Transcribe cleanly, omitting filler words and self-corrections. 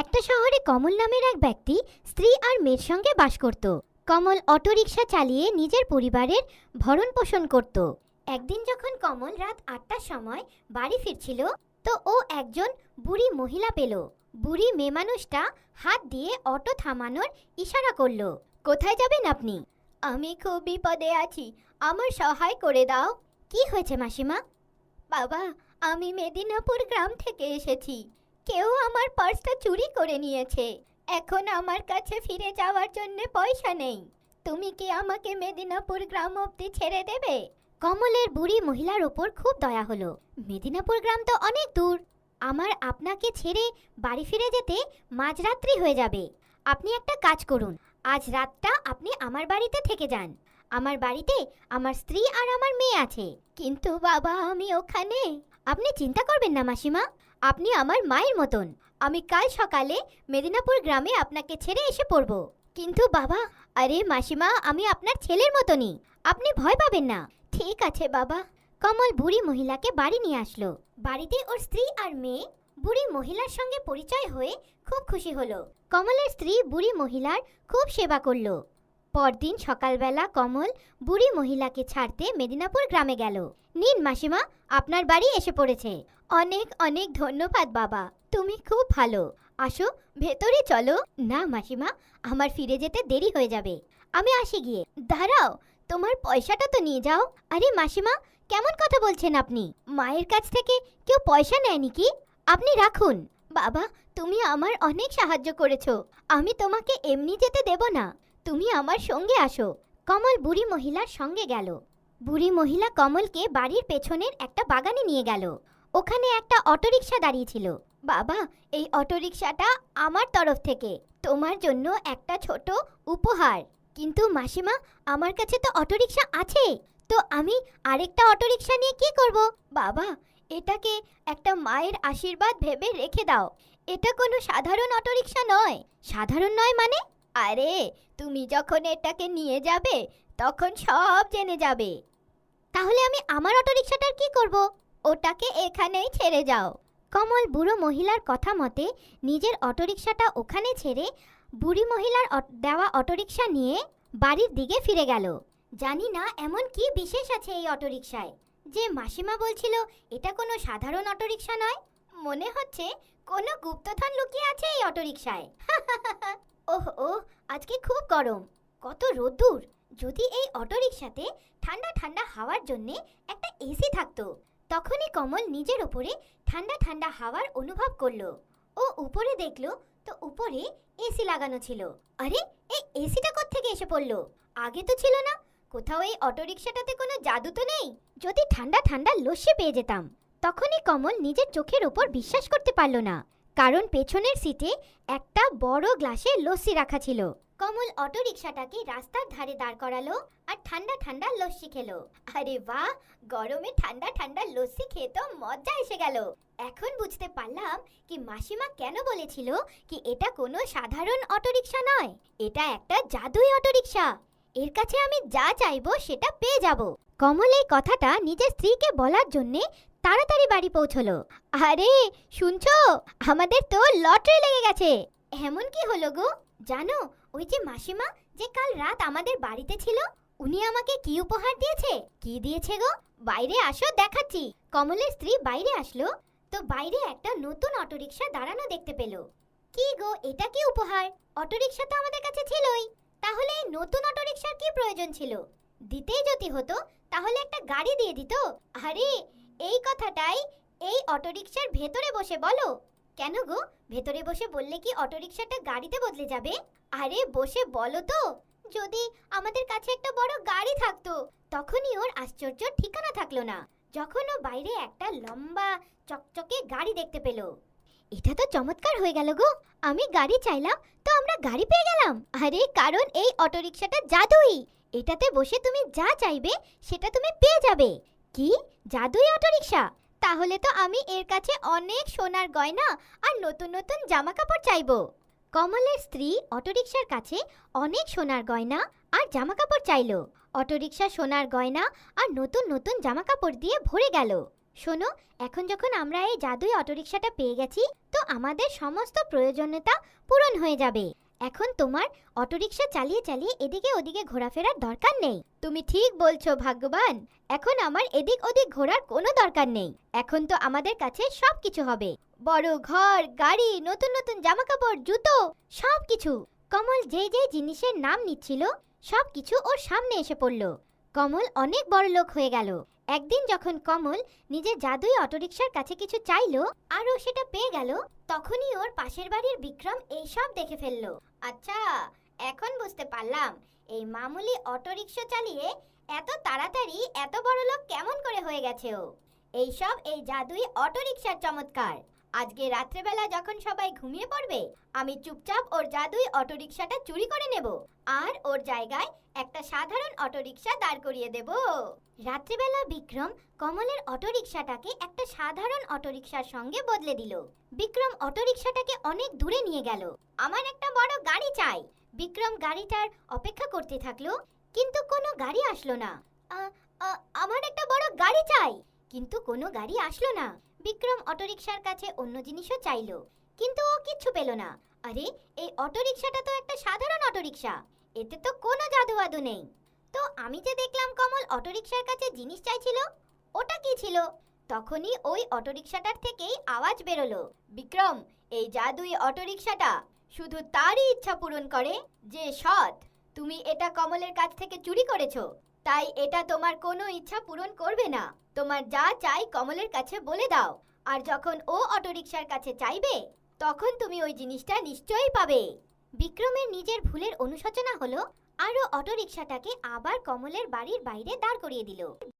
একটা শহরে কমল নামের এক ব্যক্তি স্ত্রী আর মেয়ের সঙ্গে বাস করত। কমল অটোরিকশা চালিয়ে নিজের পরিবারের ভরণ পোষণ করত। একদিন যখন কমল রাত ৮টার সময় বাড়ি ফিরছিল, তো ও একজন বুড়ি মহিলা পেল। বুড়ি মেয়ে মানুষটা হাত দিয়ে অটো থামানোর ইশারা করলো। কোথায় যাবেন আপনি? আমি খুব বিপদে আছি, আমার সহায় করে দাও। কি হয়েছে মাসিমা? বাবা, আমি মেদিনীপুর গ্রাম থেকে এসেছি। কেউ আমার পার্সটা চুরি করে নিয়েছে। এখন আমার কাছে ফিরে যাওয়ার জন্য পয়সা নেই। তুমি কি আমাকে মেদিনীপুর গ্রাম অবধি ছেড়ে দেবে? কমলের বুড়ি মহিলার ওপর খুব দয়া হলো। মেদিনীপুর গ্রাম তো অনেক দূর। আমার আপনাকে ছেড়ে বাড়ি ফিরে যেতে মাঝরাত্রি হয়ে যাবে। আপনি একটা কাজ করুন, আজ রাতটা আপনি আমার বাড়িতে থেকে যান। আমার বাড়িতে আমার স্ত্রী আর আমার মেয়ে আছে। কিন্তু বাবা, আমি ওখানে। আপনি চিন্তা করবেন না মাসিমা, আপনি আমার মায়ের মতন। আমি কাল সকালে মেদিনীপুর গ্রামে আপনাকে ছেড়ে এসে পড়ব। কিন্তু বাবা, আরে মাসিমা, আমি আপনার ছেলের মতনই, আপনি ভয় পাবেন না। ঠিক আছে বাবা। কমল বুড়ি মহিলাকে বাড়ি নিয়ে আসলো। বাড়িতে ওর স্ত্রী আর মেয়ে বুড়ি মহিলার সঙ্গে পরিচয় হয়ে খুব খুশি হলো। কমলের স্ত্রী বুড়ি মহিলার খুব সেবা করলো। পরদিন সকালবেলা কমল বুড়ি মহিলাকে ছাড়তে মেদিনীপুর গ্রামে গেল। নিন মাসিমা, আপনার বাড়ি এসে পড়েছে। অনেক অনেক ধন্যবাদ বাবা, তুমি খুব ভালো। আসো, ভেতরে চলো। না মাসিমা, আমার ফিরে যেতে দেরি হয়ে যাবে। আমি আসি গিয়ে। দাঁড়াও, তোমার পয়সাটা তো নিয়ে যাও। আরে মাসিমা, কেমন কথা বলছেন আপনি? মায়ের কাছ থেকে কেউ পয়সা নেয়নি কি? আপনি রাখুন। বাবা, তুমি আমার অনেক সাহায্য করেছো, আমি তোমাকে এমনি যেতে দেব না। তুমি আমার সঙ্গে আসো। কমল বুড়ি মহিলার সঙ্গে গেল। বুড়ি মহিলা কমলকে বাড়ির পেছনের একটা বাগানে নিয়ে গেল। ওখানে একটা অটোরিকশা দাঁড়িয়েছিল। বাবা, এই অটোরিকশাটা আমার তরফ থেকে তোমার জন্য একটা ছোট উপহার। কিন্তু মাসিমা, আমার কাছে তো অটোরিকশা আছে, তো আমি আরেকটা অটোরিকশা নিয়ে কি করব? বাবা, এটাকে একটা মায়ের আশীর্বাদ ভেবে রেখে দাও। এটা কোনো সাধারণ অটোরিকশা নয়। সাধারণ নয় মানে? আরে, তুমি যখন এটাকে নিয়ে যাবে তখন সব জেনে যাবে। তাহলে আমি আমার অটোরিকশাটার কি করব? ওটাকে এখানেই ছেড়ে যাও। কমল বুড়ো মহিলার কথা মতে নিজের অটোরিকশাটা ওখানে ছেড়ে বুড়ি মহিলার দেওয়া অটোরিকশা নিয়ে বাড়ির দিকে ফিরে গেল। জানি না এমন কি বিশেষ আছে এই অটোরিকশায় যে মাসিমা বলছিল এটা কোনো সাধারণ অটোরিকশা নয়। মনে হচ্ছে কোনো গুপ্তধন লুকিয়ে আছে এই অটোরিকশায়। ওহ ও, আজকে খুব গরম, কত রোদ্দুর। যদি এই অটোরিকশাতে ঠান্ডা ঠান্ডা হাওয়ার জন্যে একটা এসি থাকতো। তখনই কমল নিজের উপরে ঠান্ডা ঠান্ডা হাওয়ার অনুভব করলো। ও উপরে দেখলো, তো উপরে এসি লাগানো ছিল। আরে, এই এসিটা কোত্থেকে এসে পড়লো? আগে তো ছিল না। কোথাও এই অটোরিকশাটাতে কোনো জাদু তো নেই? যদি ঠান্ডা ঠান্ডা লস্যি পেয়ে যেতাম। তখনই কমল নিজের চোখের ওপর বিশ্বাস করতে পারল না, কারণ পেছনের সিটে একটা বড় গ্লাসে লস্যি রাখা ছিল। কমল অটোরিকশাটাকে রাস্তার ধারে দাঁড় করালো আর ঠান্ডা ঠান্ডা লস্যি খেলো। আরে বাহ, গরমে ঠান্ডা ঠান্ডা লস্যি খেয়ে তো মজা এসে গেল। এখন বুঝতে পারলাম কি মাসিমা কেন বলেছিল কি এটা কোনো সাধারণ অটোরিকশা নয়, এটা একটা জাদুই অটোরিকশা। এর কাছে আমি যা চাইবো সেটা পেয়ে যাব। কমল এই কথাটা নিজের স্ত্রীকে বলার জন্যে তাড়াতাড়ি বাড়ি পৌঁছলো। আরে শুনছো, আমাদের তো লটারি লেগে গেছে। এমন কি হলো গো? জানো, ওই যে মাসিমা যে কাল রাত আমাদের বাড়িতে ছিল, উনি আমাকে কি উপহার দিয়েছে? কি দিয়েছে গো? বাইরে আসো, দেখাচ্ছি। কমলের স্ত্রী বাইরে আসলো, তো বাইরে একটা নতুন অটোরিকশা দাঁড়ানো দেখতে পেল। কি গো, এটা কি উপহার? অটোরিকশা তো আমাদের কাছে ছিলই, তাহলে এই নতুন অটোরিকশার কি প্রয়োজন ছিল? দিতেই যদি হতো তাহলে একটা গাড়ি দিয়ে দিত। আরে, এই কথাটাই এই অটোরিকশার ভেতরে বসে বলো। কেন গো, ভেতরে বসে বললে কি অটোরিকশাটা গাড়িতে বদলে যাবে? আরে বসে বলো তো। যদি আমাদের কাছে একটা বড় গাড়ি থাকতো। তখনই ওর আশ্চর্য ঠিকানা থাকলো না যখন ও বাইরে একটা লম্বা চকচকে গাড়ি দেখতে পেল। এটা তো চমৎকার হয়ে গেল গো, আমি গাড়ি চাইলাম তো আমরা গাড়ি পেয়ে গেলাম। আরে, কারণ এই অটোরিকশাটা জাদুই। এটাতে বসে তুমি যা চাইবে সেটা তুমি পেয়ে যাবে। কি জাদুই অটোরিকশা? তাহলে তো আমি এর কাছে অনেক সোনার গয়না আর নতুন নতুন জামা কাপড় চাইবো। কমলের স্ত্রী অটোরিকশার কাছে অনেক সোনার গয়না আর জামা কাপড় চাইলো। অটোরিকশা সোনার গয়না আর নতুন নতুন জামা কাপড় দিয়ে ভরে গেল। শোনো, এখন যখন আমরা এই জাদুই অটোরিকশাটা পেয়ে গেছি, তো আমাদের সমস্ত প্রয়োজনীয়তা পূরণ হয়ে যাবে। এখন তোমার অটোরিকশা চালিয়ে চালিয়ে এদিকে ওদিকে ঘোরাফেরার দরকার নেই। তুমি ঠিক বলছো ভাগ্যবান। এখন আমার এদিক ওদিক ঘোরার কোনো দরকার নেই। এখন তো আমাদের কাছে সব কিছু হবে, বড় ঘর, গাড়ি, নতুন নতুন জামাকাপড়, জুতো, সব কিছু। কমল যেই যেই জিনিসের নাম নিচ্ছিল সব কিছু ওর সামনে এসে পড়ল। কমল অনেক বড় লোক হয়ে গেল। একদিন যখন কমল নিজের জাদুই অটোরিকশার কাছে কিছু চাইলো আর ও সেটা পেয়ে গেল, তখনই ওর পাশের বাড়ির বিক্রম এইসব দেখে ফেললো। আচ্ছা, এখন বুঝতে পারলাম এই মামুলি অটোরিকশা চালিয়ে এত তাড়াতাড়ি এত বড় লোক কেমন করে হয়ে গেছে ও। এইসব এই জাদুই অটোরিকশার চমৎকার। আজকে রাত্রেবেলা যখন সবাই ঘুমিয়ে পড়বে, আমি চুপচাপ ওর জাদুই অটোরিকশাটা চুরি করে নেব আর ওর জায়গায় একটা সাধারণ অটোরিকশা দাঁড় করিয়ে দেব। রাত্রিবেলা বিক্রম কমলের অটোরিকশাটাকে একটা সাধারণ অটোরিকশার সঙ্গে বদলে দিল। বিক্রম অটোরিকশাটাকে অনেক দূরে নিয়ে গেল। আমার একটা বড় গাড়ি চাই। বিক্রম গাড়িটার অপেক্ষা করতে থাকলো, কিন্তু কোনো গাড়ি আসলো না। আমার একটা বড় গাড়ি চাই, কিন্তু কোনো গাড়ি আসলো না। বিক্রম অটোরিকশার কাছে অন্য জিনিসও চাইলো, কিন্তু ও কিচ্ছু পেল না। আরে, এই অটোরিকশাটা তো একটা সাধারণ অটোরিকশা, এতে তো কোনো জাদুবাদু নেই। তো আমি যে দেখলাম কমল অটোরিকশার কাছে জিনিস চাইছিল, ওটা কি ছিল? তখনই ওই অটোরিকশাটার থেকেই আওয়াজ বেরোলো, বিক্রম, এই জাদুই অটোরিকশাটা শুধু তারই ইচ্ছা পূরণ করে যে সৎ। তুমি এটা কমলের কাছ থেকে চুরি করেছো, তাই এটা তোমার কোনো ইচ্ছা পূরণ করবে না। তোমার যা চাই কমলের কাছে বলে দাও, আর যখন ও অটোরিকশার কাছে চাইবে তখন তুমি ওই জিনিসটা নিশ্চয়ই পাবে। বিক্রমের নিজের ভুলের অনুশোচনা হলো আর ও অটোরিকশাটাকে আবার কমলের বাড়ির বাইরে দাঁড় করিয়ে দিল।